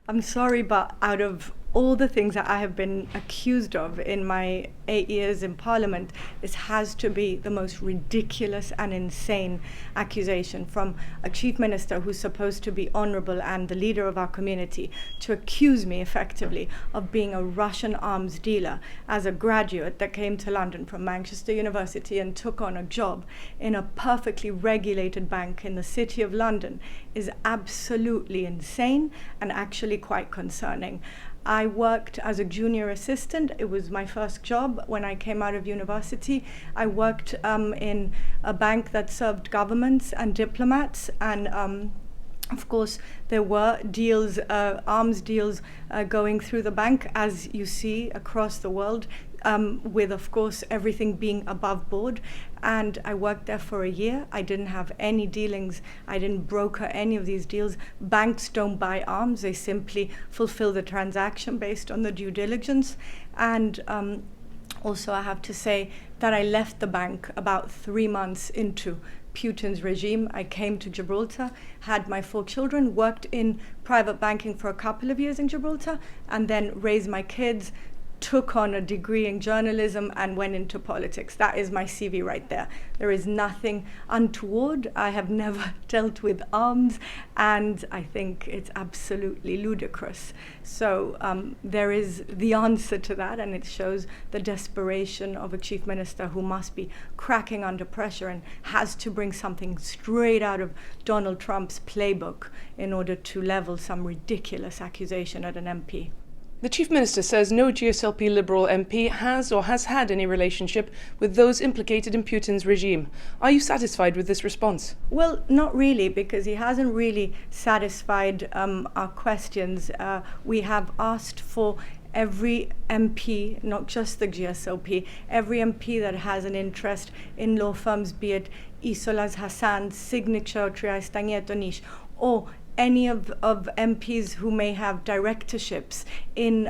I'm sorry, but out of all the things that I have been accused of in my 8 years in Parliament, this has to be the most ridiculous and insane accusation from a chief minister who's supposed to be honourable and the leader of our community to accuse me effectively of being a Russian arms dealer as a graduate that came to London from Manchester University and took on a job in a perfectly regulated bank in the City of London is absolutely insane and actually quite concerning. I worked as a junior assistant. It was my first job when I came out of university. I worked in a bank that served governments and diplomats, and of course, there were deals, arms deals going through the bank, as you see across the world, with, of course, everything being above board. And I worked there for a year. I didn't have any dealings. I didn't broker any of these deals. Banks don't buy arms. They simply fulfill the transaction based on the due diligence. And also, I have to say that I left the bank about 3 months into Putin's regime. I came to Gibraltar, had my 4 children, worked in private banking for a couple of years in Gibraltar, and then raised my kids, took on a degree in journalism and went into politics. That is my CV right there. There is nothing untoward. I have never dealt with arms, and I think it's absolutely ludicrous. So there is the answer to that, and it shows the desperation of a chief minister who must be cracking under pressure and has to bring something straight out of Donald Trump's playbook in order to level some ridiculous accusation at an MP. The Chief Minister says no GSLP Liberal MP has or has had any relationship with those implicated in Putin's regime. Are you satisfied with this response? Well, not really, because he hasn't really satisfied our questions. We have asked for every MP, not just the GSLP, every MP that has an interest in law firms, be it Ms Hassan, Signature, Trieste, Nish, or any of MPs who may have directorships in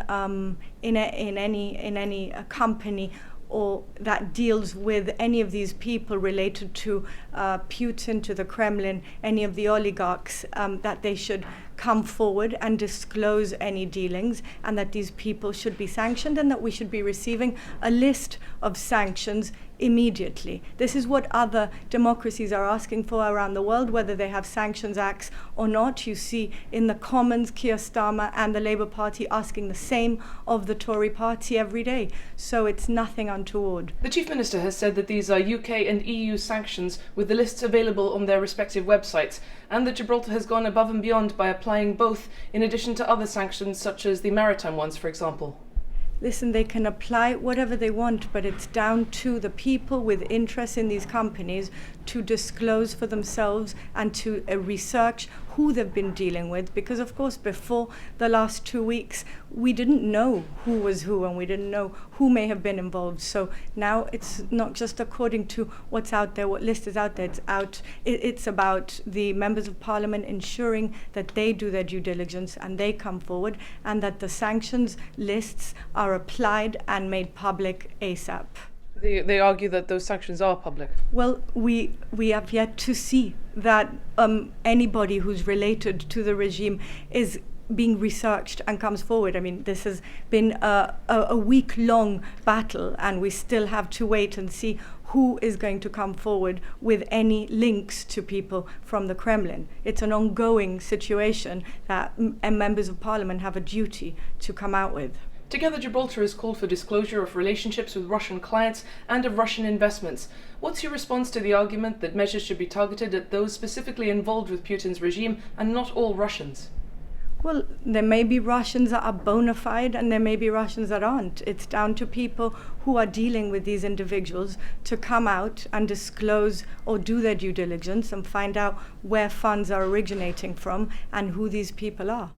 any company or that deals with any of these people related to Putin, to the Kremlin, any of the oligarchs, that they should come forward and disclose any dealings, and that these people should be sanctioned, and that we should be receiving a list of sanctions immediately. This is what other democracies are asking for around the world, whether they have sanctions acts or not. You see in the Commons, Keir Starmer and the Labour Party asking the same of the Tory party every day. So it's nothing untoward. The Chief Minister has said that these are UK and EU sanctions with the lists available on their respective websites, and that Gibraltar has gone above and beyond by applying both, in addition to other sanctions such as the maritime ones, for example. Listen, they can apply whatever they want, but it's down to the people with interest in these companies to disclose for themselves and to research who they've been dealing with. Because, of course, before the last 2 weeks, we didn't know who was who, and we didn't know who may have been involved. So now it's not just according to what's out there, what list is out there. It's about the members of Parliament ensuring that they do their due diligence and they come forward, and that the sanctions lists are applied and made public ASAP. They argue that those sanctions are public. Well, we have yet to see that anybody who's related to the regime is being researched and comes forward. I mean, this has been a week-long battle, and we still have to wait and see who is going to come forward with any links to people from the Kremlin. It's an ongoing situation that members of Parliament have a duty to come out with. Together Gibraltar has called for disclosure of relationships with Russian clients and of Russian investments. What's your response to the argument that measures should be targeted at those specifically involved with Putin's regime and not all Russians? Well, there may be Russians that are bona fide and there may be Russians that aren't. It's down to people who are dealing with these individuals to come out and disclose or do their due diligence and find out where funds are originating from and who these people are.